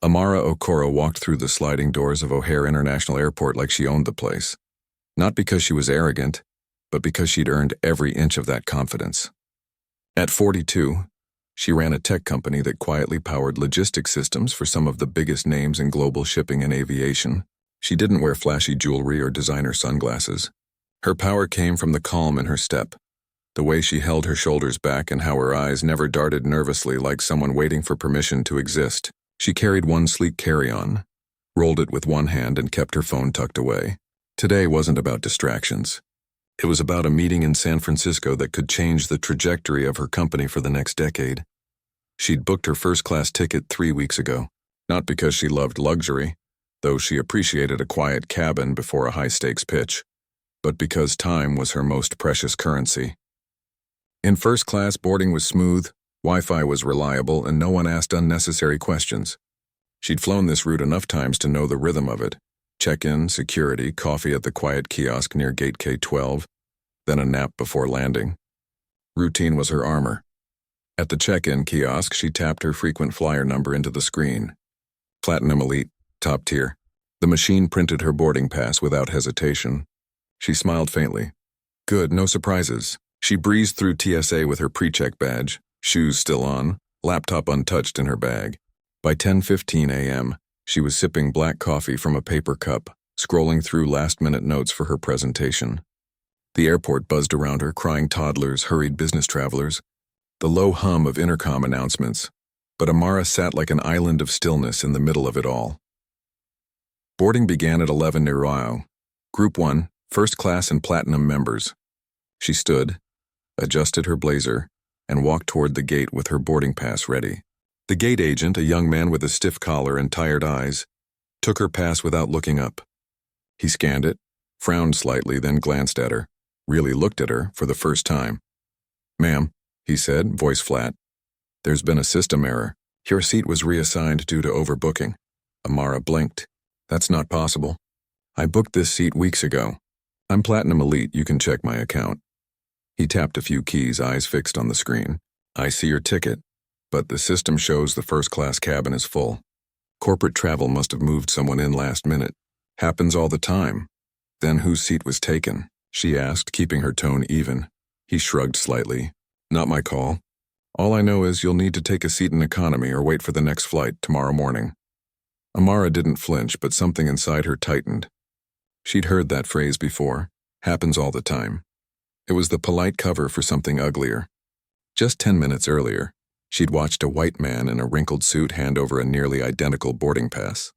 Amara Okoro walked through the sliding doors of O'Hare International Airport like she owned the place. Not because she was arrogant, but because she'd earned every inch of that confidence. At 42, she ran a tech company that quietly powered logistics systems for some of the biggest names in global shipping and aviation. She didn't wear flashy jewelry or designer sunglasses. Her power came from the calm in her step, the way she held her shoulders back and how her eyes never darted nervously like someone waiting for permission to exist. She carried one sleek carry-on, rolled it with one hand and kept her phone tucked away. Today wasn't about distractions. It was about a meeting in San Francisco that could change the trajectory of her company for the next decade. She'd booked her first-class ticket 3 weeks ago, not because she loved luxury, though she appreciated a quiet cabin before a high-stakes pitch, but because time was her most precious currency. In first class, boarding was smooth, Wi-Fi was reliable, and no one asked unnecessary questions. She'd flown this route enough times to know the rhythm of it. Check-in, security, coffee at the quiet kiosk near Gate K-12, then a nap before landing. Routine was her armor. At the check-in kiosk, she tapped her frequent flyer number into the screen. Platinum Elite, top tier. The machine printed her boarding pass without hesitation. She smiled faintly. Good, no surprises. She breezed through TSA with her pre-check badge, shoes still on, laptop untouched in her bag. By 10:15 a.m., she was sipping black coffee from a paper cup, scrolling through last-minute notes for her presentation. The airport buzzed around her, crying toddlers, hurried business travelers, the low hum of intercom announcements, but Amara sat like an island of stillness in the middle of it all. Boarding began at 11 near Rio. Group 1, first class and platinum members. She stood, adjusted her blazer, and walked toward the gate with her boarding pass ready. The gate agent, a young man with a stiff collar and tired eyes, took her pass without looking up. He scanned it, frowned slightly, then glanced at her, really looked at her for the first time. "Ma'am," he said, voice flat. "There's been a system error. Your seat was reassigned due to overbooking." Amara blinked. "That's not possible. I booked this seat weeks ago. I'm Platinum Elite, you can check my account." He tapped a few keys, eyes fixed on the screen. "I see your ticket, but the system shows the first-class cabin is full. Corporate travel must have moved someone in last minute. Happens all the time." "Then whose seat was taken?" she asked, keeping her tone even. He shrugged slightly. "Not my call. All I know is you'll need to take a seat in economy or wait for the next flight tomorrow morning." Amara didn't flinch, but something inside her tightened. She'd heard that phrase before. Happens all the time. It was the polite cover for something uglier. Just 10 minutes earlier, she'd watched a white man in a wrinkled suit hand over a nearly identical boarding pass.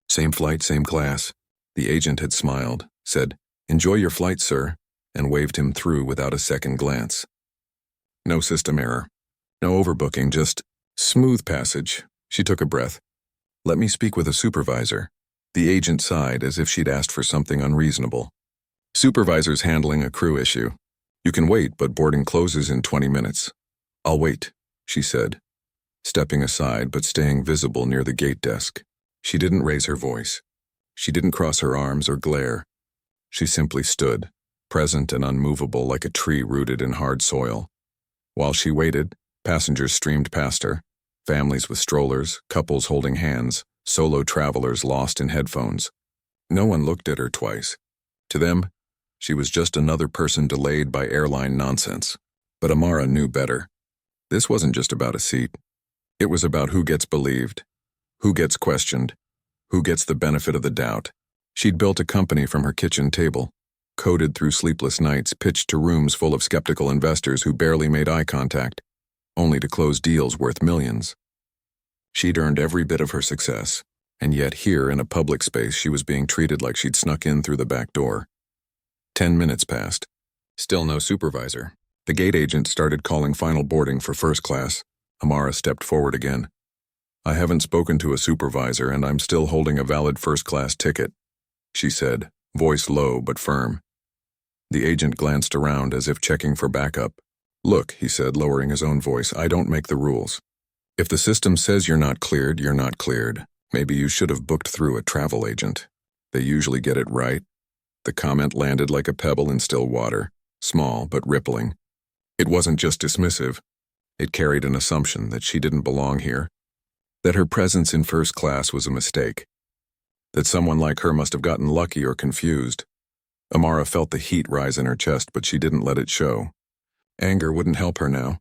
"Same flight, same class." The agent had smiled, said, "Enjoy your flight, sir," and waved him through without a second glance. No system error. No overbooking, just smooth passage. She took a breath. "Let me speak with a supervisor." The agent sighed as if she'd asked for something unreasonable. "Supervisor's handling a crew issue. You can wait, but boarding closes in 20 minutes. "I'll wait," she said, stepping aside but staying visible near the gate desk. She didn't raise her voice. She didn't cross her arms or glare. She simply stood, present and unmovable like a tree rooted in hard soil. While she waited, passengers streamed past her, families with strollers, couples holding hands, solo travelers lost in headphones. No one looked at her twice. To them, she was just another person delayed by airline nonsense. But Amara knew better. This wasn't just about a seat. It was about who gets believed, who gets questioned, who gets the benefit of the doubt. She'd built a company from her kitchen table, coded through sleepless nights, pitched to rooms full of skeptical investors who barely made eye contact, only to close deals worth millions. She'd earned every bit of her success, and yet here in a public space she was being treated like she'd snuck in through the back door. 10 minutes passed. Still no supervisor. The gate agent started calling final boarding for first class. Amara stepped forward again. "I haven't spoken to a supervisor and I'm still holding a valid first-class ticket," she said, voice low but firm. The agent glanced around as if checking for backup. "Look," he said, lowering his own voice, "I don't make the rules. If the system says you're not cleared, you're not cleared. Maybe you should have booked through a travel agent. They usually get it right." The comment landed like a pebble in still water, small but rippling. It wasn't just dismissive. It carried an assumption that she didn't belong here. that her presence in first class was a mistake, that someone like her must have gotten lucky or confused. Amara felt the heat rise in her chest, but she didn't let it show. Anger wouldn't help her now.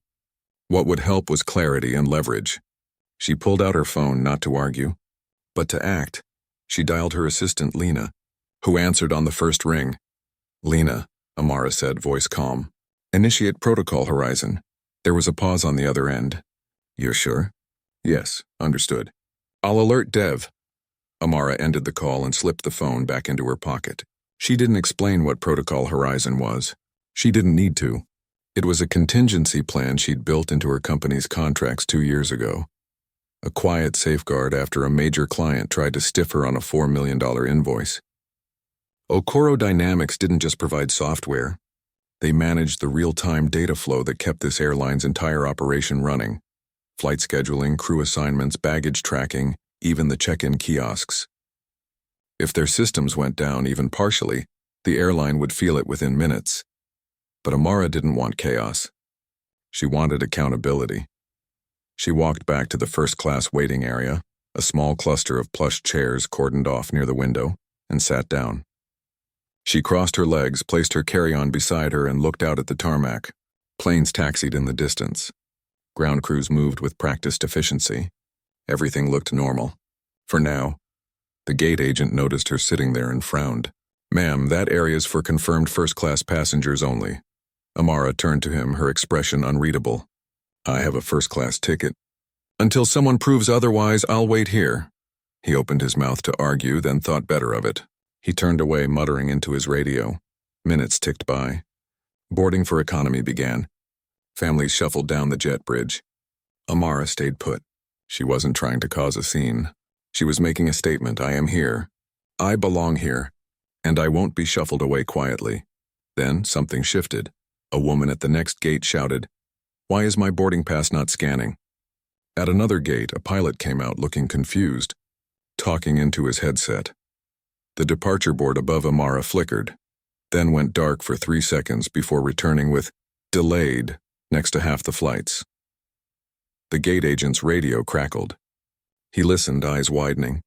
What would help was clarity and leverage. She pulled out her phone not to argue, but to act. She dialed her assistant, Lena, who answered on the first ring. "Lena," Amara said, voice calm. "Initiate protocol, Horizon." There was a pause on the other end. "You're sure?" "Yes, understood." "I'll alert Dev." Amara ended the call and slipped the phone back into her pocket. She didn't explain what Protocol Horizon was. She didn't need to. It was a contingency plan she'd built into her company's contracts 2 years ago. A quiet safeguard after a major client tried to stiff her on a $4 million invoice. Okoro Dynamics didn't just provide software. They managed the real-time data flow that kept this airline's entire operation running. Flight scheduling, crew assignments, baggage tracking, even the check-in kiosks. If their systems went down even partially, the airline would feel it within minutes. But Amara didn't want chaos. She wanted accountability. She walked back to the first-class waiting area, a small cluster of plush chairs cordoned off near the window, and sat down. She crossed her legs, placed her carry-on beside her, and looked out at the tarmac. Planes taxied in the distance. Ground crews moved with practiced efficiency. Everything looked normal. For now. The gate agent noticed her sitting there and frowned. "Ma'am, that area's for confirmed first-class passengers only." Amara turned to him, her expression unreadable. "I have a first-class ticket. Until someone proves otherwise, I'll wait here." He opened his mouth to argue, then thought better of it. He turned away, muttering into his radio. Minutes ticked by. Boarding for economy began. Families shuffled down the jet bridge. Amara stayed put. She wasn't trying to cause a scene. She was making a statement. "I am here. I belong here. And I won't be shuffled away quietly." Then something shifted. A woman at the next gate shouted, "Why is my boarding pass not scanning?" At another gate, a pilot came out looking confused, talking into his headset. The departure board above Amara flickered, then went dark for 3 seconds before returning with "delayed" next to half the flights. The gate agent's radio crackled. He listened, eyes widening.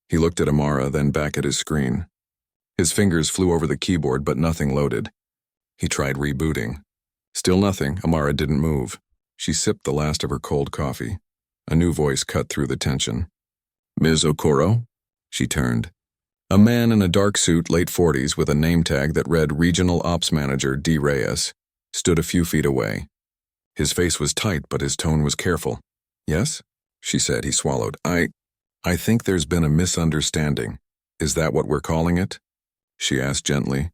He looked at Amara, then back at his screen. His fingers flew over the keyboard, but nothing loaded. He tried rebooting. Still nothing. Amara didn't move. She sipped the last of her cold coffee. A new voice cut through the tension. "Ms. Okoro?" She turned. A man in a dark suit, late 40s, with a name tag that read Regional Ops Manager D. Reyes, stood a few feet away. His face was tight, but his tone was careful. "Yes?" she said. He swallowed. I think there's been a misunderstanding. Is that what we're calling it?" she asked gently.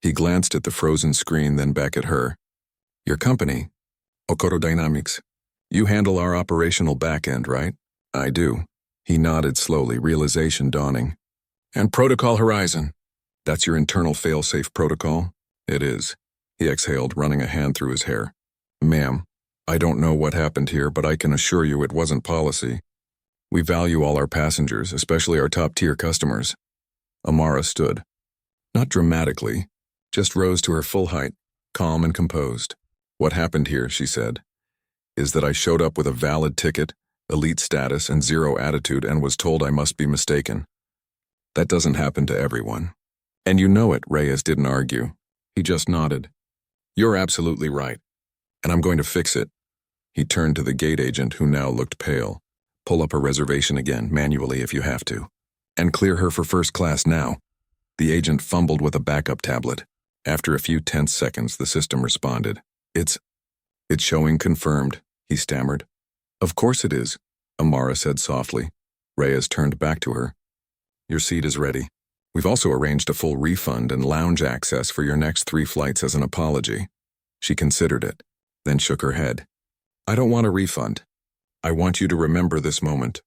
He glanced at the frozen screen, then back at her. "Your company, Okoro Dynamics. You handle our operational back-end, right?" "I do." He nodded slowly, realization dawning. "And Protocol Horizon. That's your internal fail-safe protocol?" "It is." He exhaled, running a hand through his hair. "Ma'am, I don't know what happened here, but I can assure you it wasn't policy. We value all our passengers, especially our top-tier customers." Amara stood. Not dramatically, just rose to her full height, calm and composed. "What happened here," she said, "is that I showed up with a valid ticket, elite status, and zero attitude and was told I must be mistaken. That doesn't happen to everyone. And you know it." Reyes didn't argue. He just nodded. "You're absolutely right. And I'm going to fix it." He turned to the gate agent, who now looked pale. "Pull up her reservation again, manually if you have to. And clear her for first class now." The agent fumbled with a backup tablet. After a few tense seconds, the system responded. It's showing confirmed," he stammered. "Of course it is," Amara said softly. Reyes turned back to her. "Your seat is ready. We've also arranged a full refund and lounge access for your next 3 flights as an apology." She considered it, then shook her head. "I don't want a refund. I want you to remember this moment.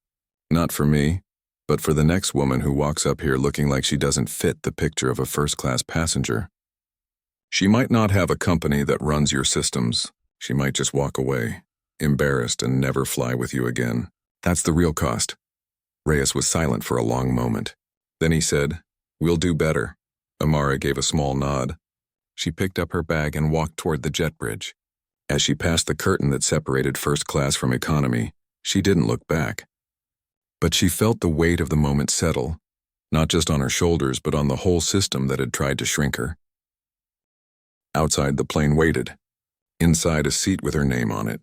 Not for me, but for the next woman who walks up here looking like she doesn't fit the picture of a first-class passenger. She might not have a company that runs your systems. She might just walk away, embarrassed, and never fly with you again. That's the real cost." Reyes was silent for a long moment. Then he said, "We'll do better." Amara gave a small nod. She picked up her bag and walked toward the jet bridge. As she passed the curtain that separated first class from economy, she didn't look back. But she felt the weight of the moment settle, not just on her shoulders but on the whole system that had tried to shrink her. Outside, the plane waited. Inside, a seat with her name on it.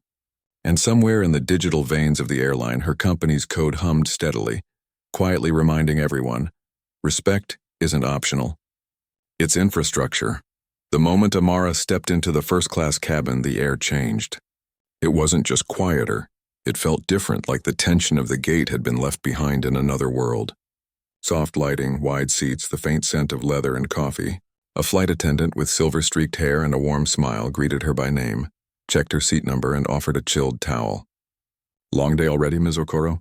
And somewhere in the digital veins of the airline, her company's code hummed steadily, quietly reminding everyone, respect isn't optional. It's infrastructure. The moment Amara stepped into the first-class cabin, the air changed. It wasn't just quieter. It felt different, like the tension of the gate had been left behind in another world. Soft lighting, wide seats, the faint scent of leather and coffee. A flight attendant with silver-streaked hair and a warm smile greeted her by name, checked her seat number, and offered a chilled towel. "Long day already, Ms. Okoro?"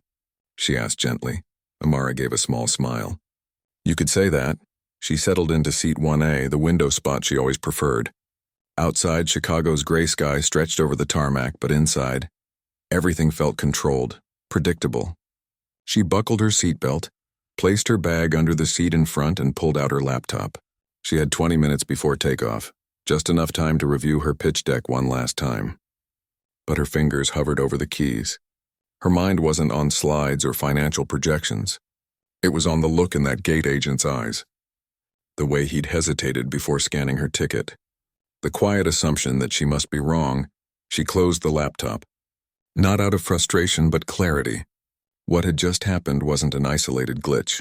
she asked gently. Amara gave a small smile. "You could say that." She settled into seat 1A, the window spot she always preferred. Outside, Chicago's gray sky stretched over the tarmac, but inside, everything felt controlled, predictable. She buckled her seatbelt, placed her bag under the seat in front, and pulled out her laptop. She had 20 minutes before takeoff, just enough time to review her pitch deck one last time. But her fingers hovered over the keys. Her mind wasn't on slides or financial projections. It was on the look in that gate agent's eyes. The way he'd hesitated before scanning her ticket. The quiet assumption that she must be wrong. She closed the laptop. Not out of frustration, but clarity. What had just happened wasn't an isolated glitch.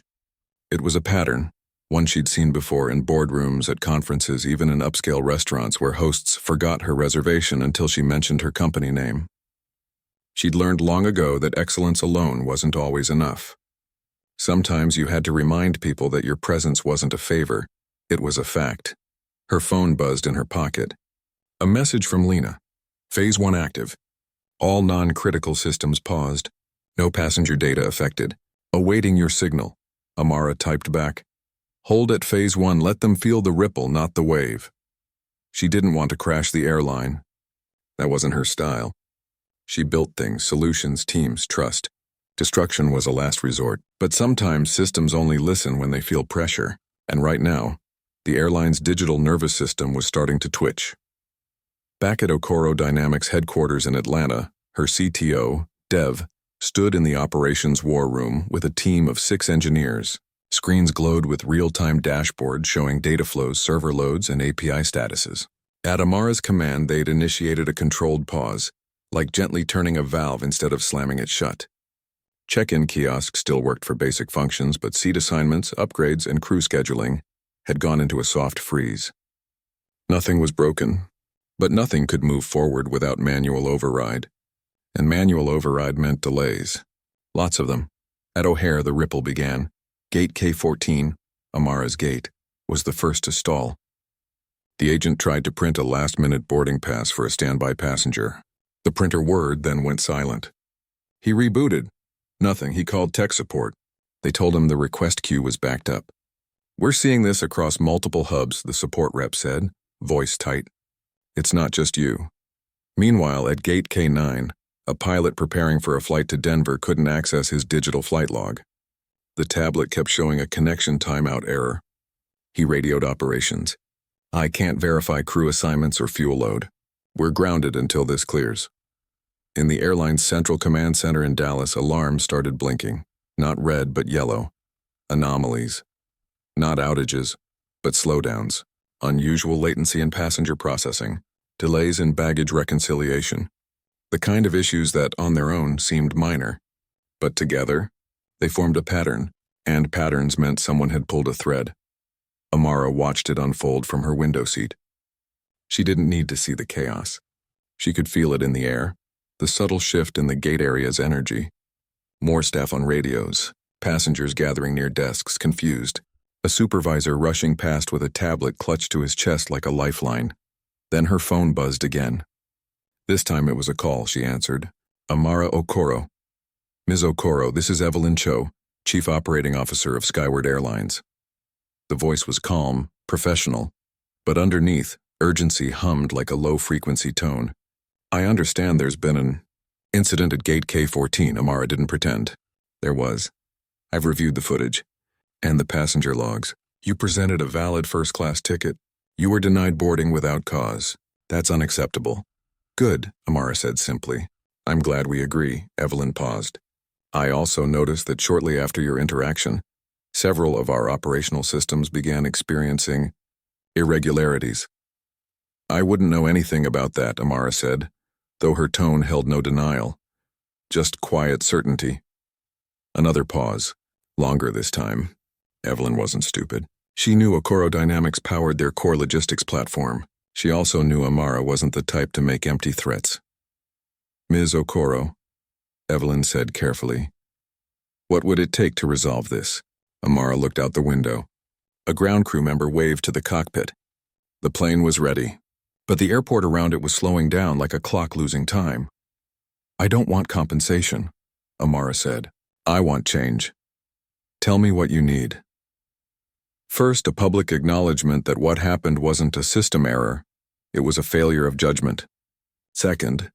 It was a pattern, one she'd seen before in boardrooms, at conferences, even in upscale restaurants where hosts forgot her reservation until she mentioned her company name. She'd learned long ago that excellence alone wasn't always enough. Sometimes you had to remind people that your presence wasn't a favor, it was a fact. Her phone buzzed in her pocket. A message from Lena. Phase 1 active. All non-critical systems paused. No passenger data affected. Awaiting your signal. Amara typed back. Hold at Phase 1, let them feel the ripple, not the wave. She didn't want to crash the airline. That wasn't her style. She built things, solutions, teams, trust. Destruction was a last resort, but sometimes systems only listen when they feel pressure. And right now, the airline's digital nervous system was starting to twitch. Back at Okoro Dynamics headquarters in Atlanta, her CTO, Dev, stood in the operations war room with a team of 6 engineers. Screens glowed with real-time dashboards showing data flows, server loads, and API statuses. At Amara's command, they'd initiated a controlled pause, like gently turning a valve instead of slamming it shut. Check-in kiosks still worked for basic functions, but seat assignments, upgrades, and crew scheduling had gone into a soft freeze. Nothing was broken, but nothing could move forward without manual override. And manual override meant delays. Lots of them. At O'Hare, the ripple began. Gate K14, Amara's gate, was the first to stall. The agent tried to print a last-minute boarding pass for a standby passenger. The printer whirred, then went silent. He rebooted. Nothing. He called tech support. They told him the request queue was backed up. "We're seeing this across multiple hubs," the support rep said, voice tight. "It's not just you." Meanwhile, at Gate K9, a pilot preparing for a flight to Denver couldn't access his digital flight log. The tablet kept showing a connection timeout error. He radioed operations. "I can't verify crew assignments or fuel load. We're grounded until this clears." In the airline's central command center in Dallas, alarms started blinking. Not red, but yellow. Anomalies. Not outages, but slowdowns. Unusual latency in passenger processing. Delays in baggage reconciliation. The kind of issues that, on their own, seemed minor. But together, they formed a pattern, and patterns meant someone had pulled a thread. Amara watched it unfold from her window seat. She didn't need to see the chaos. She could feel it in the air, the subtle shift in the gate area's energy. More staff on radios, passengers gathering near desks, confused. A supervisor rushing past with a tablet clutched to his chest like a lifeline. Then her phone buzzed again. This time it was a call, she answered. Amara Okoro. "Ms. Okoro, this is Evelyn Cho, Chief Operating Officer of Skyward Airlines." The voice was calm, professional, but underneath, urgency hummed like a low-frequency tone. "I understand there's been an incident at Gate K14, Amara didn't pretend. There was. I've reviewed the footage. And the passenger logs. You presented a valid first-class ticket. You were denied boarding without cause. That's unacceptable." "Good," Amara said simply. "I'm glad we agree." Evelyn paused. I also noticed that shortly after your interaction, several of our operational systems began experiencing irregularities. I wouldn't know anything about that, Amara said, though her tone held no denial, just quiet certainty. Another pause, longer this time. Evelyn wasn't stupid. She knew Okoro Dynamics powered their core logistics platform. She also knew Amara wasn't the type to make empty threats. Ms. Okoro, Evelyn said carefully. What would it take to resolve this? Amara looked out the window. A ground crew member waved to the cockpit. The plane was ready, but the airport around it was slowing down like a clock losing time. I don't want compensation, Amara said. I want change. Tell me what you need. First, a public acknowledgement that what happened wasn't a system error, it was a failure of judgment. Second,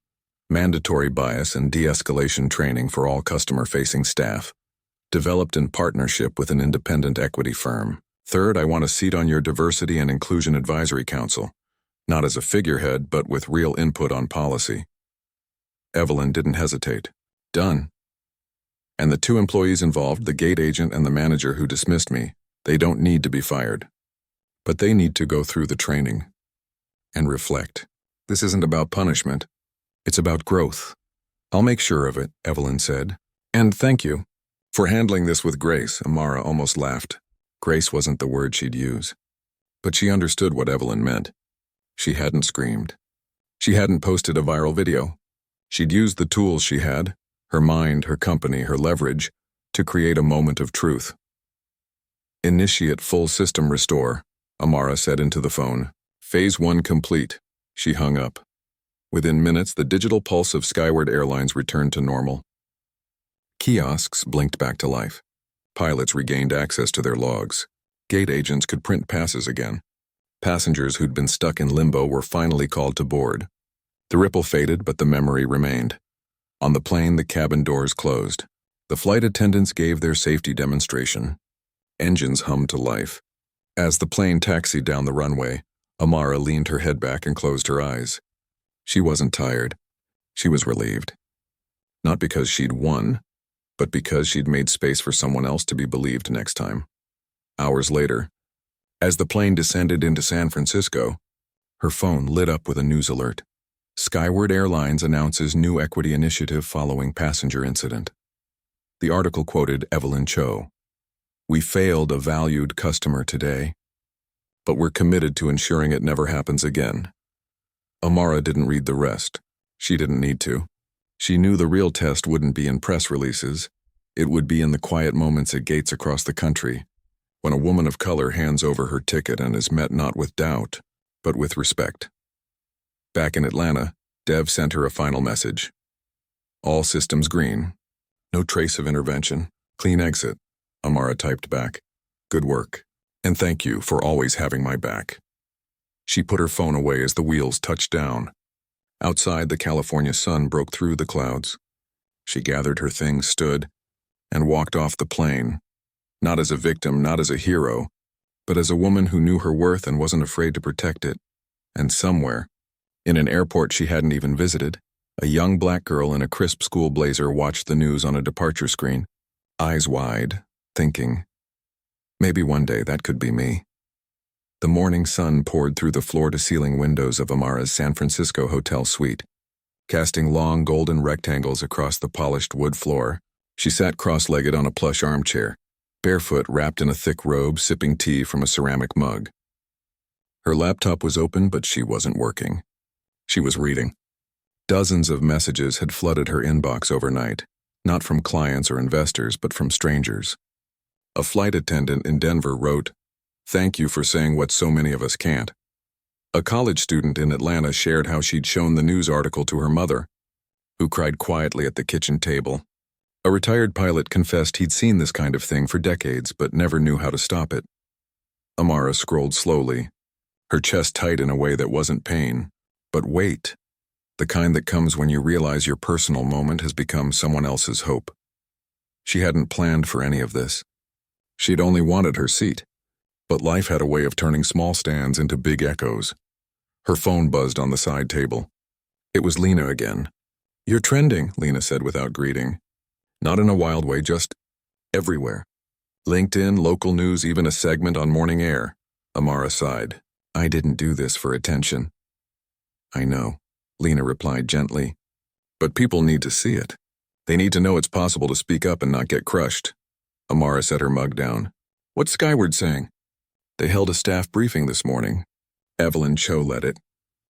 mandatory bias and de-escalation training for all customer-facing staff, developed in partnership with an independent equity firm. Third, I want a seat on your Diversity and Inclusion Advisory Council, not as a figurehead, but with real input on policy. Evelyn didn't hesitate. Done. And the two employees involved, the gate agent and the manager who dismissed me, they don't need to be fired. But they need to go through the training and reflect. This isn't about punishment. It's about growth. I'll make sure of it, Evelyn said. And thank you for handling this with grace, Amara almost laughed. Grace wasn't the word she'd use. But she understood what Evelyn meant. She hadn't screamed. She hadn't posted a viral video. She'd used the tools she had, her mind, her company, her leverage, to create a moment of truth. Initiate full system restore, Amara said into the phone. Phase 1 complete. She hung up. Within minutes, the digital pulse of Skyward Airlines returned to normal. Kiosks blinked back to life. Pilots regained access to their logs. Gate agents could print passes again. Passengers who'd been stuck in limbo were finally called to board. The ripple faded, but the memory remained. On the plane, the cabin doors closed. The flight attendants gave their safety demonstration. Engines hummed to life. As the plane taxied down the runway, Amara leaned her head back and closed her eyes. She wasn't tired. She was relieved. Not because she'd won, but because she'd made space for someone else to be believed next time. Hours later, as the plane descended into San Francisco, her phone lit up with a news alert. Skyward Airlines announces new equity initiative following passenger incident. The article quoted Evelyn Cho. We failed a valued customer today, but we're committed to ensuring it never happens again. Amara didn't read the rest. She didn't need to. She knew the real test wouldn't be in press releases. It would be in the quiet moments at gates across the country, when a woman of color hands over her ticket and is met not with doubt, but with respect. Back in Atlanta, Dev sent her a final message. All systems green. No trace of intervention. Clean exit. Amara typed back. Good work. And thank you for always having my back. She put her phone away as the wheels touched down. Outside, the California sun broke through the clouds. She gathered her things, stood, and walked off the plane. Not as a victim, not as a hero, but as a woman who knew her worth and wasn't afraid to protect it. And somewhere, in an airport she hadn't even visited, a young black girl in a crisp school blazer watched the news on a departure screen, eyes wide, thinking, maybe one day that could be me. The morning sun poured through the floor-to-ceiling windows of Amara's San Francisco hotel suite. Casting long golden rectangles across the polished wood floor, she sat cross-legged on a plush armchair, barefoot wrapped in a thick robe, sipping tea from a ceramic mug. Her laptop was open, but she wasn't working. She was reading. Dozens of messages had flooded her inbox overnight, not from clients or investors, but from strangers. A flight attendant in Denver wrote, "Thank you for saying what so many of us can't." A college student in Atlanta shared how she'd shown the news article to her mother, who cried quietly at the kitchen table. A retired pilot confessed he'd seen this kind of thing for decades, but never knew how to stop it. Amara scrolled slowly, her chest tight in a way that wasn't pain, but weight, the kind that comes when you realize your personal moment has become someone else's hope. She hadn't planned for any of this. She'd only wanted her seat. But life had a way of turning small stands into big echoes. Her phone buzzed on the side table. It was Lena again. "You're trending," Lena said without greeting. Not in a wild way, just everywhere. LinkedIn, local news, even a segment on Morning Air. Amara sighed. I didn't do this for attention. I know, Lena replied gently. But people need to see it. They need to know it's possible to speak up and not get crushed. Amara set her mug down. What's Skyward saying? They held a staff briefing this morning. Evelyn Cho led it.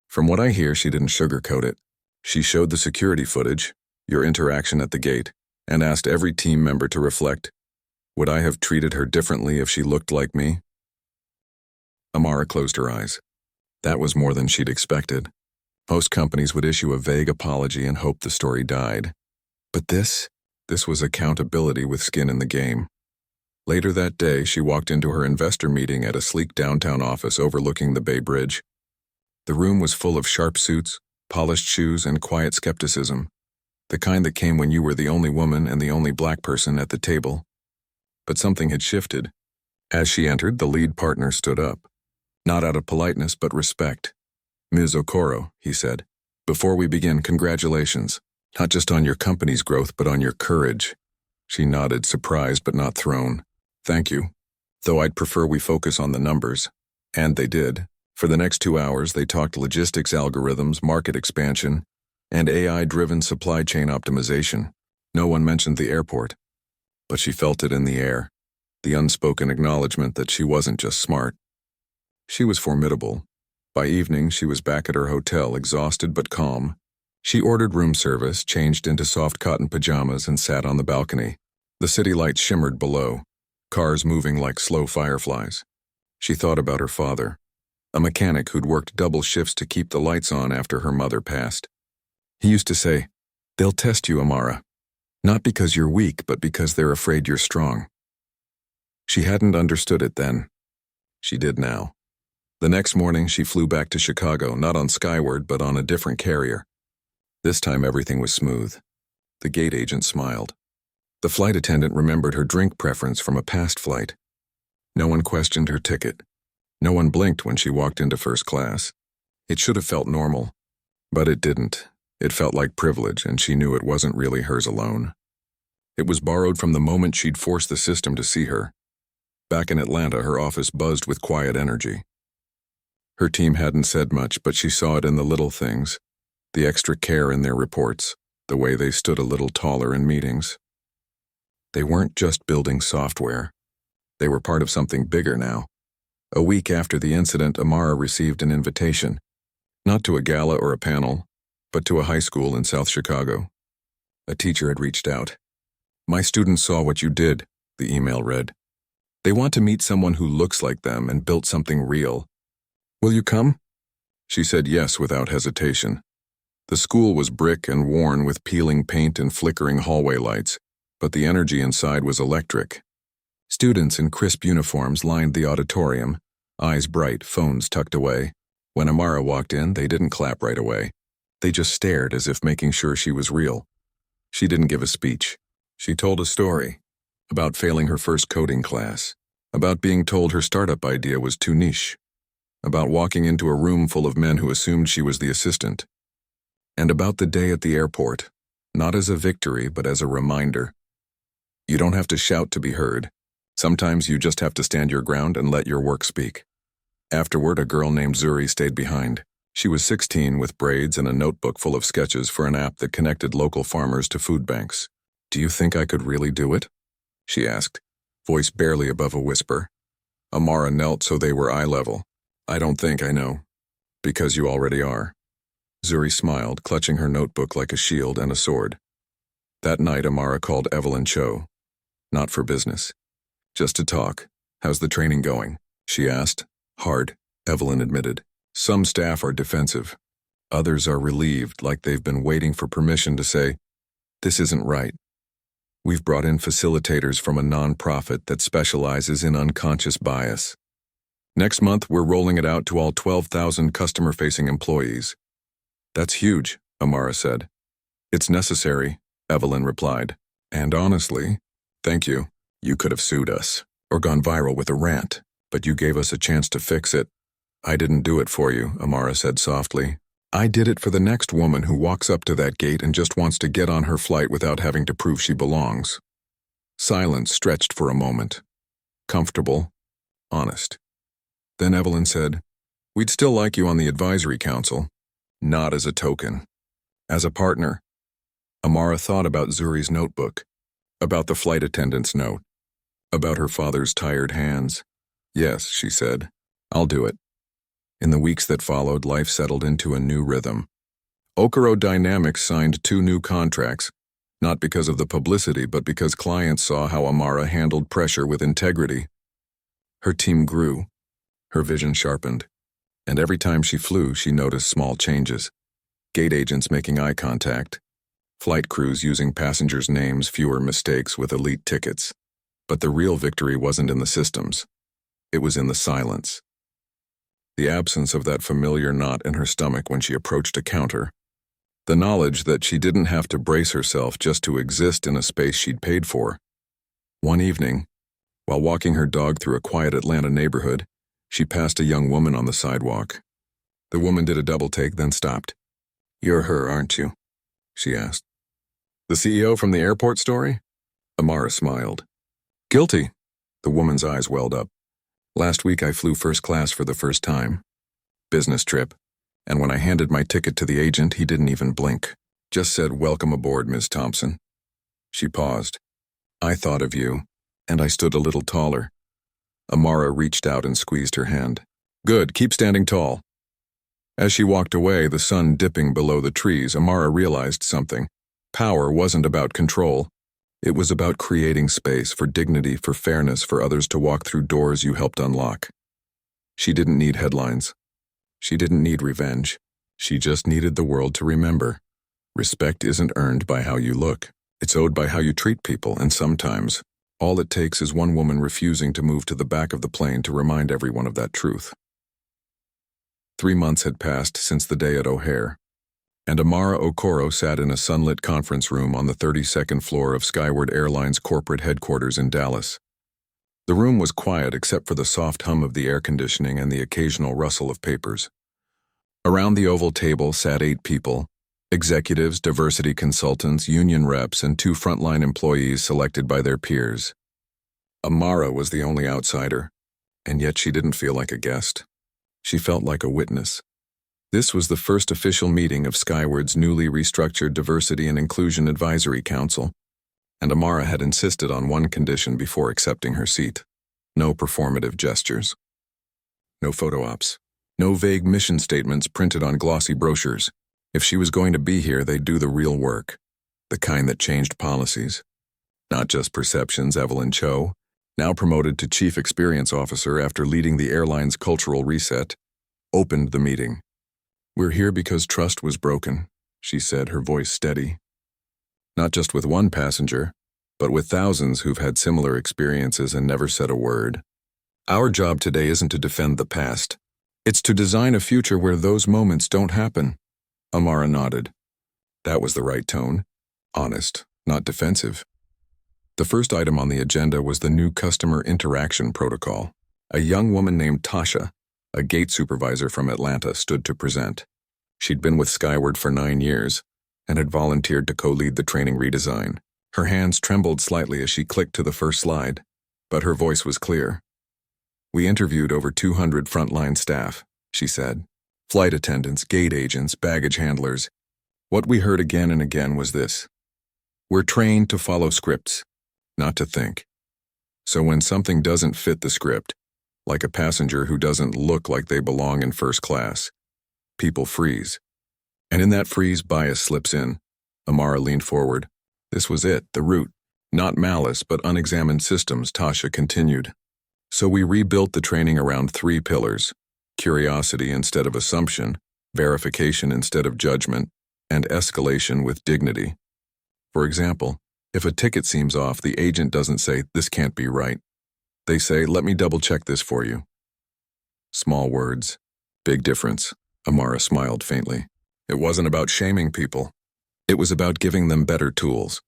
From what I hear, she didn't sugarcoat it. She showed the security footage, your interaction at the gate, and asked every team member to reflect. Would I have treated her differently if she looked like me? Amara closed her eyes. That was more than she'd expected. Most companies would issue a vague apology and hope the story died. But this was accountability with skin in the game. Later that day, she walked into her investor meeting at a sleek downtown office overlooking the Bay Bridge. The room was full of sharp suits, polished shoes, and quiet skepticism, the kind that came when you were the only woman and the only black person at the table. But something had shifted. As she entered, the lead partner stood up. Not out of politeness, but respect. Ms. Okoro, he said, before we begin, congratulations. Not just on your company's growth, but on your courage. She nodded, surprised but not thrown. Thank you. Though I'd prefer we focus on the numbers. And they did. For the next 2 hours, they talked logistics algorithms, market expansion, and AI-driven supply chain optimization. No one mentioned the airport. But she felt it in the air, the unspoken acknowledgement that she wasn't just smart. She was formidable. By evening, she was back at her hotel, exhausted but calm. She ordered room service, changed into soft cotton pajamas, and sat on the balcony. The city lights shimmered below, cars moving like slow fireflies. She thought about her father, a mechanic who'd worked double shifts to keep the lights on after her mother passed. He used to say, "They'll test you, Amara. Not because you're weak, but because they're afraid you're strong." She hadn't understood it then. She did now. The next morning, she flew back to Chicago, not on Skyward, but on a different carrier. This time, everything was smooth. The gate agent smiled. The flight attendant remembered her drink preference from a past flight. No one questioned her ticket. No one blinked when she walked into first class. It should have felt normal, but it didn't. It felt like privilege, and she knew it wasn't really hers alone. It was borrowed from the moment she'd forced the system to see her. Back in Atlanta, her office buzzed with quiet energy. Her team hadn't said much, but she saw it in the little things, the extra care in their reports, the way they stood a little taller in meetings. They weren't just building software. They were part of something bigger now. A week after the incident, Amara received an invitation, not to a gala or a panel, but to a high school in South Chicago. A teacher had reached out. "My students saw what you did," the email read. "They want to meet someone who looks like them and built something real. Will you come?" She said yes without hesitation. The school was brick and worn with peeling paint and flickering hallway lights, but the energy inside was electric. Students in crisp uniforms lined the auditorium, eyes bright, phones tucked away. When Amara walked in, they didn't clap right away. They just stared as if making sure she was real. She didn't give a speech. She told a story about failing her first coding class, about being told her startup idea was too niche, about walking into a room full of men who assumed she was the assistant, and about the day at the airport, not as a victory but as a reminder. You don't have to shout to be heard. Sometimes you just have to stand your ground and let your work speak. Afterward, a girl named Zuri stayed behind. She was 16 with braids and a notebook full of sketches for an app that connected local farmers to food banks. "Do you think I could really do it?" she asked, voice barely above a whisper. Amara knelt so they were eye level. "I don't think I know. Because you already are." Zuri smiled, clutching her notebook like a shield and a sword. That night, Amara called Evelyn Cho. Not for business. Just to talk. "How's the training going?" she asked. "Hard," Evelyn admitted. "Some staff are defensive. Others are relieved, like they've been waiting for permission to say, 'This isn't right.' We've brought in facilitators from a nonprofit that specializes in unconscious bias. Next month, we're rolling it out to all 12,000 customer-facing employees." "That's huge," Amara said. "It's necessary," Evelyn replied. "And honestly, thank you. You could have sued us, or gone viral with a rant, but you gave us a chance to fix it." "I didn't do it for you," Amara said softly. I did it for the next woman who walks up to that gate and just wants to get on her flight without having to prove she belongs. Silence stretched for a moment. Comfortable, honest. Then Evelyn said, "We'd still like you on the advisory council, not as a token. As a partner." Amara thought about Zuri's notebook, about the flight attendant's note, about her father's tired hands. "Yes," she said, "I'll do it." In the weeks that followed, life settled into a new rhythm. Okoro Dynamics signed 2 new contracts, not because of the publicity, but because clients saw how Amara handled pressure with integrity. Her team grew, her vision sharpened, and every time she flew, she noticed small changes. Gate agents making eye contact, flight crews using passengers' names, fewer mistakes with elite tickets. But the real victory wasn't in the systems. It was in the silence. The absence of that familiar knot in her stomach when she approached a counter. The knowledge that she didn't have to brace herself just to exist in a space she'd paid for. One evening, while walking her dog through a quiet Atlanta neighborhood, she passed a young woman on the sidewalk. The woman did a double take, then stopped. "You're her, aren't you?" she asked. "The CEO from the airport story?" Amara smiled. "Guilty." The woman's eyes welled up. "Last week I flew first class for the first time. Business trip. And when I handed my ticket to the agent, he didn't even blink. Just said, 'Welcome aboard, Ms. Thompson.'" She paused. "I thought of you, and I stood a little taller." Amara reached out and squeezed her hand. "Good, keep standing tall." As she walked away, the sun dipping below the trees, Amara realized something. Power wasn't about control. It was about creating space for dignity, for fairness, for others to walk through doors you helped unlock. She didn't need headlines. She didn't need revenge. She just needed the world to remember. Respect isn't earned by how you look. It's owed by how you treat people, and sometimes, all it takes is one woman refusing to move to the back of the plane to remind everyone of that truth. 3 months had passed since the day at O'Hare, and Amara Okoro sat in a sunlit conference room on the 32nd floor of Skyward Airline's corporate headquarters in Dallas. The room was quiet except for the soft hum of the air conditioning and the occasional rustle of papers. Around the oval table sat 8 people, executives, diversity consultants, union reps, and 2 frontline employees selected by their peers. Amara was the only outsider, and yet she didn't feel like a guest. She felt like a witness. This was the first official meeting of Skyward's newly restructured Diversity and Inclusion Advisory Council, and Amara had insisted on one condition before accepting her seat: no performative gestures. No photo ops. No vague mission statements printed on glossy brochures. If she was going to be here, they'd do the real work, the kind that changed policies. Not just perceptions. Evelyn Cho, now promoted to Chief Experience Officer after leading the airline's cultural reset, opened the meeting. "We're here because trust was broken," she said, her voice steady. "Not just with one passenger, but with thousands who've had similar experiences and never said a word. Our job today isn't to defend the past. It's to design a future where those moments don't happen." Amara nodded. That was the right tone. Honest, not defensive. The first item on the agenda was the new customer interaction protocol. A young woman named Tasha, a gate supervisor from Atlanta, stood to present. She'd been with Skyward for 9 years and had volunteered to co-lead the training redesign. Her hands trembled slightly as she clicked to the first slide, but her voice was clear. "We interviewed over 200 frontline staff," she said. "Flight attendants, gate agents, baggage handlers. What we heard again and again was this: we're trained to follow scripts, not to think. So when something doesn't fit the script, like a passenger who doesn't look like they belong in first class, people freeze. And in that freeze, bias slips in." Amara leaned forward. "This was it, the root. Not malice, but unexamined systems," Tasha continued. "So we rebuilt the training around 3 pillars: curiosity instead of assumption, verification instead of judgment, and escalation with dignity. For example, if a ticket seems off, the agent doesn't say, 'This can't be right.' They say, 'Let me double-check this for you.' Small words, big difference." Amara smiled faintly. It wasn't about shaming people. It was about giving them better tools.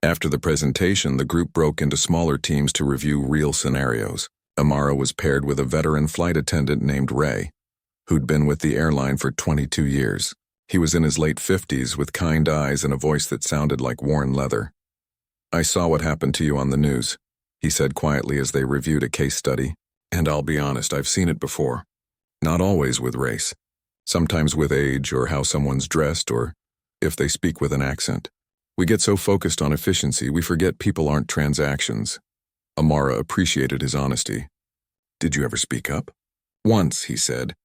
After the presentation, the group broke into smaller teams to review real scenarios. Amara was paired with a veteran flight attendant named Ray, who'd been with the airline for 22 years. He was in his late 50s with kind eyes and a voice that sounded like worn leather. "I saw what happened to you on the news," he said quietly as they reviewed a case study. "And I'll be honest, I've seen it before. Not always with race. Sometimes with age or how someone's dressed or if they speak with an accent. We get so focused on efficiency, we forget people aren't transactions." Amara appreciated his honesty. "Did you ever speak up?" "Once," he said.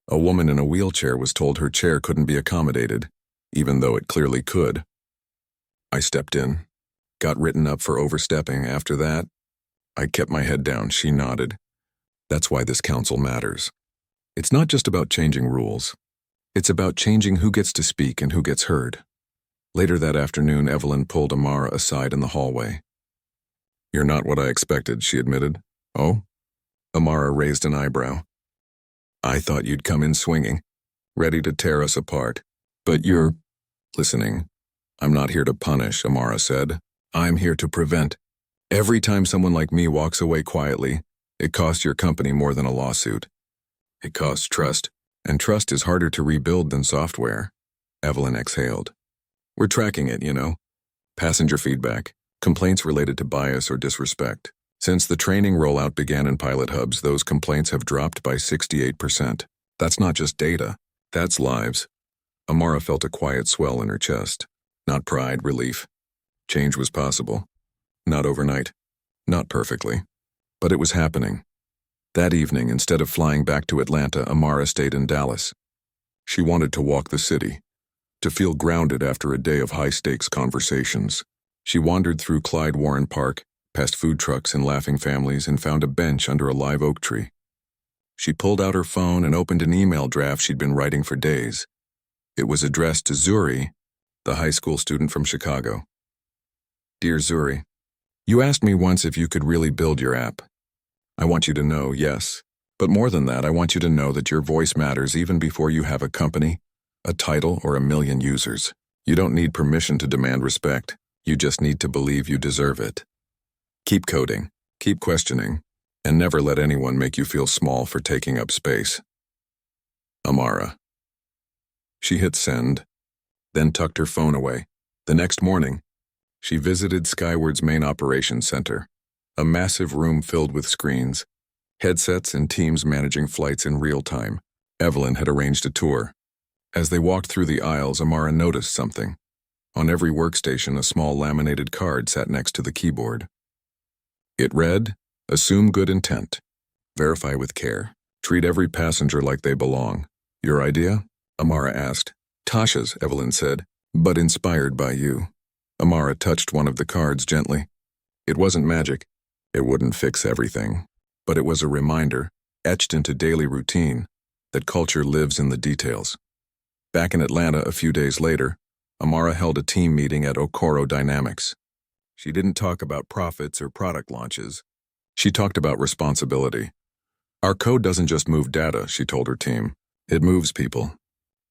"A woman in a wheelchair was told her chair couldn't be accommodated, even though it clearly could. I stepped in, got written up for overstepping. After that, I kept my head down." She nodded. "That's why this council matters. It's not just about changing rules. It's about changing who gets to speak and who gets heard." Later that afternoon, Evelyn pulled Amara aside in the hallway. "You're not what I expected," she admitted. "Oh?" Amara raised an eyebrow. "I thought you'd come in swinging, ready to tear us apart. But you're listening. I'm not here to punish," Amara said. "I'm here to prevent. Every time someone like me walks away quietly, it costs your company more than a lawsuit. It costs trust, and trust is harder to rebuild than software." Evelyn exhaled. "We're tracking it, you know. Passenger feedback, complaints related to bias or disrespect. Since the training rollout began in pilot hubs, those complaints have dropped by 68%. That's not just data, that's lives." Amara felt a quiet swell in her chest. Not pride, relief. Change was possible. Not overnight, not perfectly, but it was happening. That evening, instead of flying back to Atlanta, Amara stayed in Dallas. She wanted to walk the city, to feel grounded after a day of high-stakes conversations. She wandered through Clyde Warren Park, past food trucks and laughing families, and found a bench under a live oak tree. She pulled out her phone and opened an email draft she'd been writing for days. It was addressed to Zuri, the high school student from Chicago. "Dear Zuri, you asked me once if you could really build your app. I want you to know, yes. But more than that, I want you to know that your voice matters even before you have a company, a title, or a million users. You don't need permission to demand respect. You just need to believe you deserve it. Keep coding, keep questioning, and never let anyone make you feel small for taking up space. Amara." She hit send, then tucked her phone away. The next morning, she visited Skyward's main operations center, a massive room filled with screens, headsets, and teams managing flights in real time. Evelyn had arranged a tour. As they walked through the aisles, Amara noticed something. On every workstation, a small laminated card sat next to the keyboard. It read, "Assume good intent. Verify with care. Treat every passenger like they belong." "Your idea?" Amara asked. "Tasha's," Evelyn said, "but inspired by you." Amara touched one of the cards gently. It wasn't magic. It wouldn't fix everything. But it was a reminder, etched into daily routine, that culture lives in the details. Back in Atlanta a few days later, Amara held a team meeting at Okoro Dynamics. She didn't talk about profits or product launches. She talked about responsibility. "Our code doesn't just move data," she told her team. "It moves people.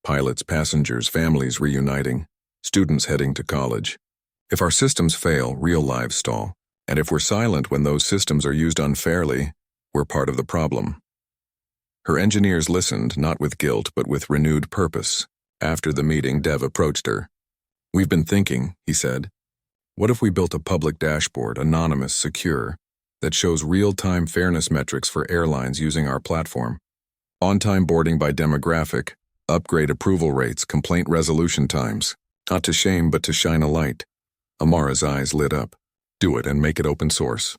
Pilots, passengers, families reuniting, students heading to college. If our systems fail, real lives stall. And if we're silent when those systems are used unfairly, we're part of the problem." Her engineers listened, not with guilt, but with renewed purpose. After the meeting, Dev approached her. "We've been thinking," he said. "What if we built a public dashboard, anonymous, secure, that shows real-time fairness metrics for airlines using our platform? On-time boarding by demographic, upgrade approval rates, complaint resolution times. Not to shame, but to shine a light." Amara's eyes lit up. "Do it and make it open source.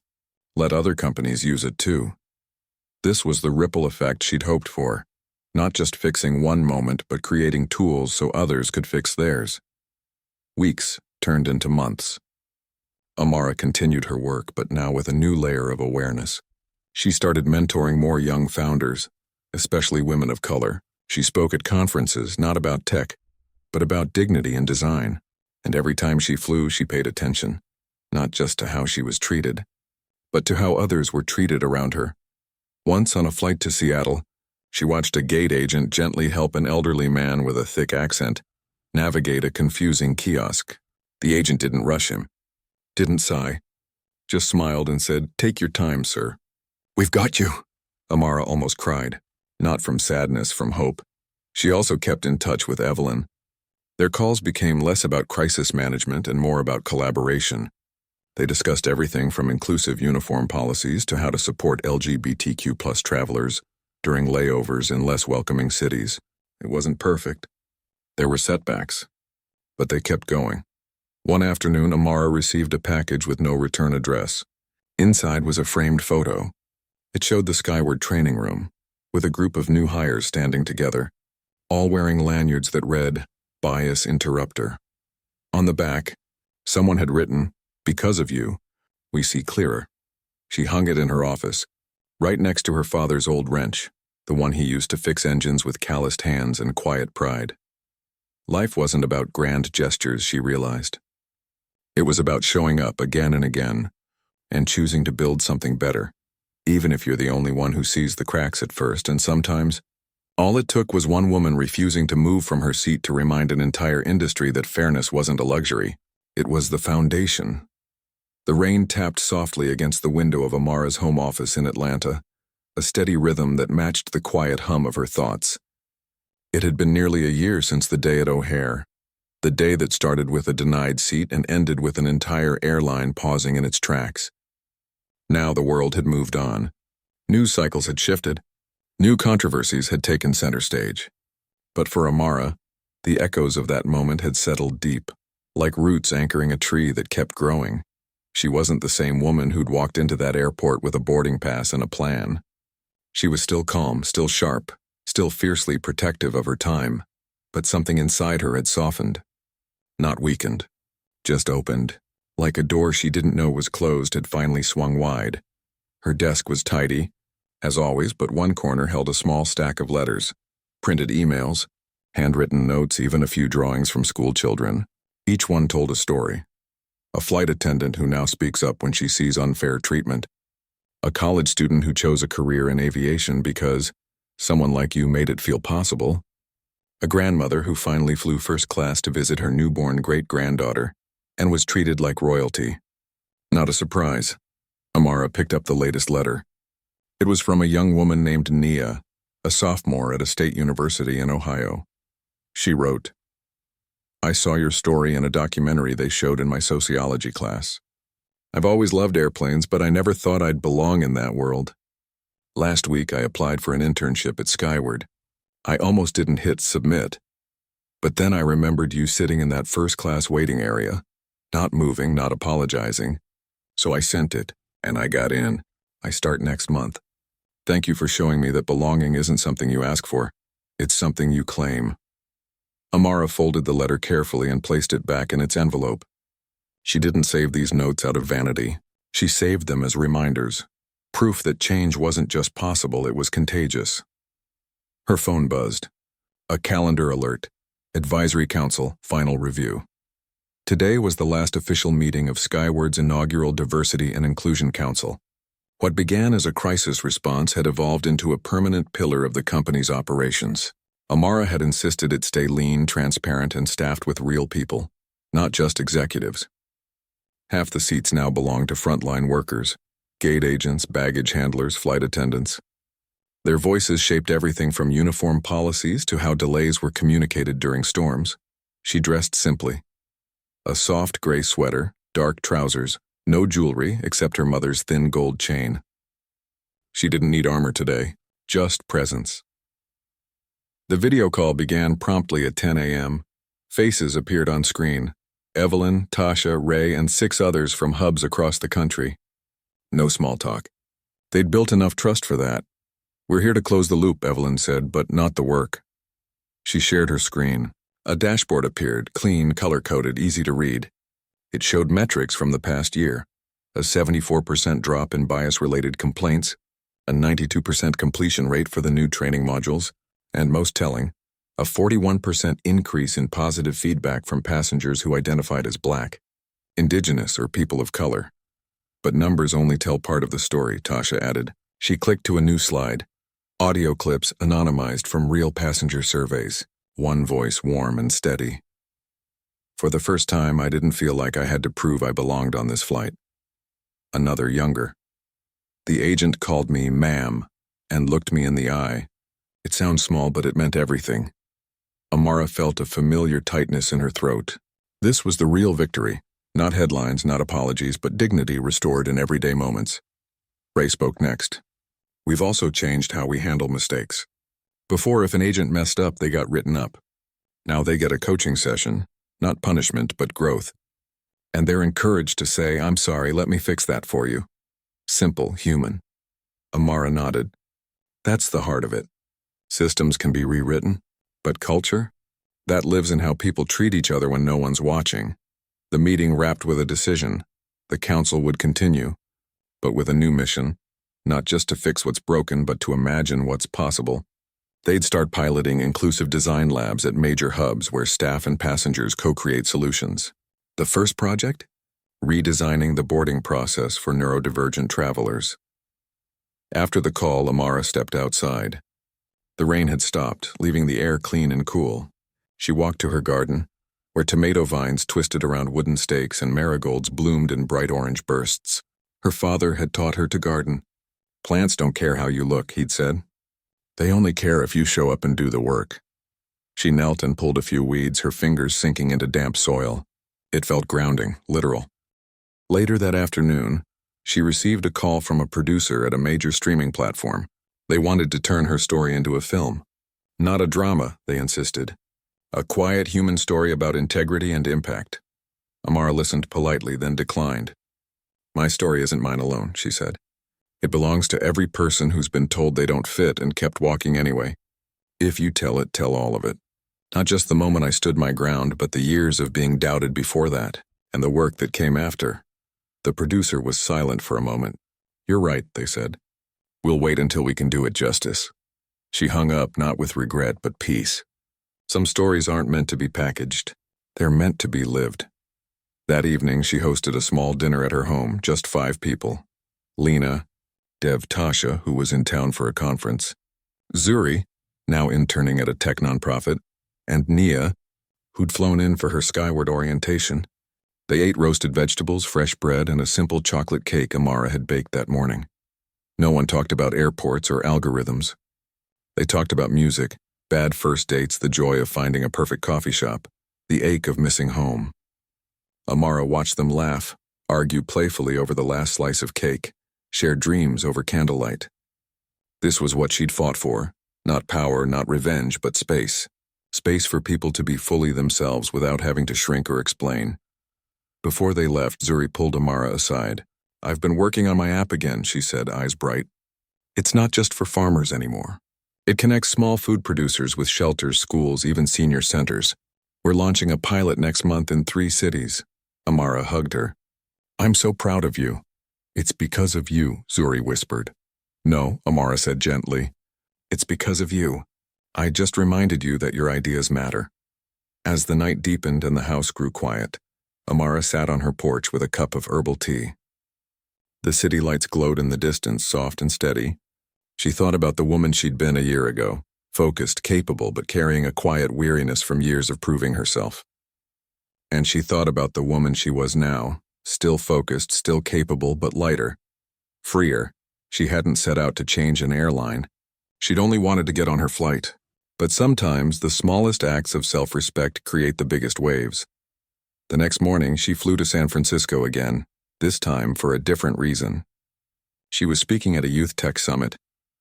Let other companies use it too." This was the ripple effect she'd hoped for. Not just fixing one moment, but creating tools so others could fix theirs. Weeks turned into months. Amara continued her work, but now with a new layer of awareness. She started mentoring more young founders, especially women of color. She spoke at conferences, not about tech, but about dignity and design. And every time she flew, she paid attention, not just to how she was treated, but to how others were treated around her. Once on a flight to Seattle, she watched a gate agent gently help an elderly man with a thick accent navigate a confusing kiosk. The agent didn't rush him, didn't sigh, just smiled and said, "Take your time, sir." "We've got you," Amara almost cried, not from sadness, from hope. She also kept in touch with Evelyn, Their calls became less about crisis management and more about collaboration. They discussed everything from inclusive uniform policies to how to support LGBTQ+ travelers during layovers in less welcoming cities. It wasn't perfect. There were setbacks, but they kept going. One afternoon, Amara received a package with no return address. Inside was a framed photo. It showed the Skyward training room, with a group of new hires standing together, all wearing lanyards that read, "Bias Interrupter." On the back, someone had written, "Because of you, we see clearer." She hung it in her office, right next to her father's old wrench, the one he used to fix engines with calloused hands and quiet pride. Life wasn't about grand gestures, she realized. It was about showing up again and again, and choosing to build something better, even if you're the only one who sees the cracks at first, and sometimes, all it took was one woman refusing to move from her seat to remind an entire industry that fairness wasn't a luxury. It was the foundation. The rain tapped softly against the window of Amara's home office in Atlanta, a steady rhythm that matched the quiet hum of her thoughts. It had been nearly a year since the day at O'Hare, the day that started with a denied seat and ended with an entire airline pausing in its tracks. Now the world had moved on. News cycles had shifted. New controversies had taken center stage. But for Amara, the echoes of that moment had settled deep, like roots anchoring a tree that kept growing. She wasn't the same woman who'd walked into that airport with a boarding pass and a plan. She was still calm, still sharp, still fiercely protective of her time, but something inside her had softened. Not weakened, just opened, like a door she didn't know was closed had finally swung wide. Her desk was tidy, as always, but one corner held a small stack of letters, printed emails, handwritten notes, even a few drawings from school children. Each one told a story. A flight attendant who now speaks up when she sees unfair treatment. A college student who chose a career in aviation because someone like you made it feel possible. A grandmother who finally flew first class to visit her newborn great-granddaughter and was treated like royalty. Not a surprise. Amara picked up the latest letter. It was from a young woman named Nia, a sophomore at a state university in Ohio. She wrote, "I saw your story in a documentary they showed in my sociology class. I've always loved airplanes, but I never thought I'd belong in that world. Last week I applied for an internship at Skyward. I almost didn't hit submit. But then I remembered you sitting in that first-class waiting area, not moving, not apologizing. So I sent it, and I got in. I start next month. Thank you for showing me that belonging isn't something you ask for. It's something you claim." Amara folded the letter carefully and placed it back in its envelope. She didn't save these notes out of vanity. She saved them as reminders, proof that change wasn't just possible, it was contagious. Her phone buzzed. A calendar alert. Advisory Council, final review. Today was the last official meeting of Skyward's inaugural Diversity and Inclusion Council. What began as a crisis response had evolved into a permanent pillar of the company's operations. Amara had insisted it stay lean, transparent, and staffed with real people, not just executives. Half the seats now belong to frontline workers, gate agents, baggage handlers, flight attendants. Their voices shaped everything from uniform policies to how delays were communicated during storms. She dressed simply. A soft gray sweater, dark trousers, no jewelry except her mother's thin gold chain. She didn't need armor today, just presence. The video call began promptly at 10 a.m. Faces appeared on screen. Evelyn, Tasha, Ray, and 6 others from hubs across the country. No small talk. They'd built enough trust for that. "We're here to close the loop," Evelyn said, "but not the work." She shared her screen. A dashboard appeared, clean, color-coded, easy to read. It showed metrics from the past year. A 74% drop in bias-related complaints, a 92% completion rate for the new training modules, and most telling, a 41% increase in positive feedback from passengers who identified as Black, Indigenous, or people of color. But numbers only tell part of the story, Tasha added. She clicked to a new slide. Audio clips anonymized from real passenger surveys. One voice warm and steady. "For the first time, I didn't feel like I had to prove I belonged on this flight." Another younger. "The agent called me ma'am and looked me in the eye. It sounds small, but it meant everything." Amara felt a familiar tightness in her throat. This was the real victory. Not headlines, not apologies, but dignity restored in everyday moments. Ray spoke next. We've also changed how we handle mistakes. Before, if an agent messed up, they got written up. Now they get a coaching session, not punishment, but growth. And they're encouraged to say, I'm sorry, let me fix that for you. Simple, human. Amara nodded. That's the heart of it. Systems can be rewritten, but culture? That lives in how people treat each other when no one's watching. The meeting wrapped with a decision. The council would continue, but with a new mission, not just to fix what's broken, but to imagine what's possible. They'd start piloting inclusive design labs at major hubs where staff and passengers co-create solutions. The first project? Redesigning the boarding process for neurodivergent travelers. After the call, Amara stepped outside. The rain had stopped, leaving the air clean and cool. She walked to her garden, where tomato vines twisted around wooden stakes and marigolds bloomed in bright orange bursts. Her father had taught her to garden. Plants don't care how you look, he'd said. They only care if you show up and do the work. She knelt and pulled a few weeds, her fingers sinking into damp soil. It felt grounding, literal. Later that afternoon, she received a call from a producer at a major streaming platform. They wanted to turn her story into a film. Not a drama, they insisted. A quiet human story about integrity and impact. Amara listened politely, then declined. My story isn't mine alone, she said. It belongs to every person who's been told they don't fit and kept walking anyway. If you tell it, tell all of it. Not just the moment I stood my ground, but the years of being doubted before that, and the work that came after. The producer was silent for a moment. You're right, they said. We'll wait until we can do it justice. She hung up, not with regret, but peace. Some stories aren't meant to be packaged. They're meant to be lived. That evening, she hosted a small dinner at her home, just 5 people. Lena, Dev Tasha, who was in town for a conference, Zuri, now interning at a tech nonprofit, and Nia, who'd flown in for her Skyward orientation. They ate roasted vegetables, fresh bread, and a simple chocolate cake Amara had baked that morning. No one talked about airports or algorithms. They talked about music, bad first dates, the joy of finding a perfect coffee shop, the ache of missing home. Amara watched them laugh, argue playfully over the last slice of cake, share dreams over candlelight. This was what she'd fought for, not power, not revenge, but space. Space for people to be fully themselves without having to shrink or explain. Before they left, Zuri pulled Amara aside. I've been working on my app again, she said, eyes bright. It's not just for farmers anymore. It connects small food producers with shelters, schools, even senior centers. We're launching a pilot next month in 3 cities. Amara hugged her. I'm so proud of you. It's because of you, Zuri whispered. No, Amara said gently. It's because of you. I just reminded you that your ideas matter. As the night deepened and the house grew quiet, Amara sat on her porch with a cup of herbal tea. The city lights glowed in the distance, soft and steady. She thought about the woman she'd been a year ago, focused, capable, but carrying a quiet weariness from years of proving herself. And she thought about the woman she was now, still focused, still capable, but lighter, freer. She hadn't set out to change an airline. She'd only wanted to get on her flight. But sometimes the smallest acts of self-respect create the biggest waves. The next morning, she flew to San Francisco again, this time for a different reason. She was speaking at a youth tech summit,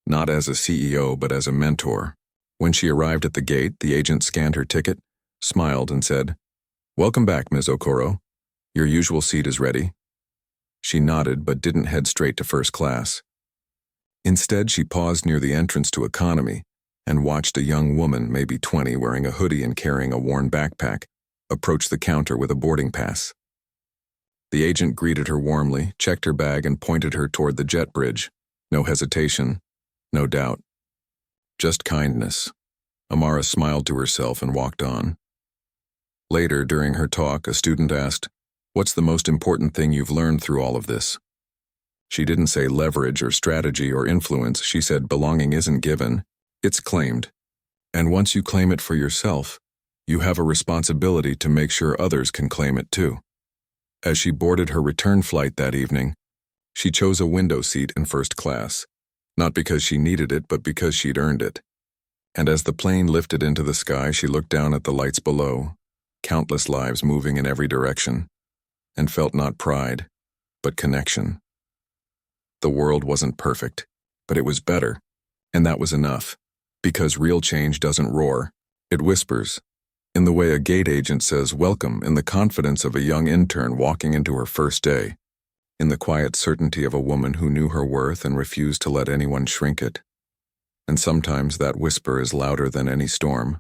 not as a CEO but as a mentor. When she arrived at the gate, the agent scanned her ticket, smiled and said, Welcome back, Ms. Okoro. Your usual seat is ready. She nodded but didn't head straight to first class. Instead, she paused near the entrance to economy and watched a young woman, maybe 20, wearing a hoodie and carrying a worn backpack, approach the counter with a boarding pass. The agent greeted her warmly, checked her bag, and pointed her toward the jet bridge. No hesitation, no doubt. Just kindness. Amara smiled to herself and walked on. Later, during her talk, a student asked, What's the most important thing you've learned through all of this? She didn't say leverage or strategy or influence. She said belonging isn't given, it's claimed. And once you claim it for yourself, you have a responsibility to make sure others can claim it too. As she boarded her return flight that evening, she chose a window seat in first class, not because she needed it, but because she'd earned it. And as the plane lifted into the sky, she looked down at the lights below, countless lives moving in every direction, and felt not pride, but connection. The world wasn't perfect, but it was better, and that was enough, because real change doesn't roar, it whispers, in the way a gate agent says welcome in the confidence of a young intern walking into her first day, in the quiet certainty of a woman who knew her worth and refused to let anyone shrink it. And sometimes that whisper is louder than any storm,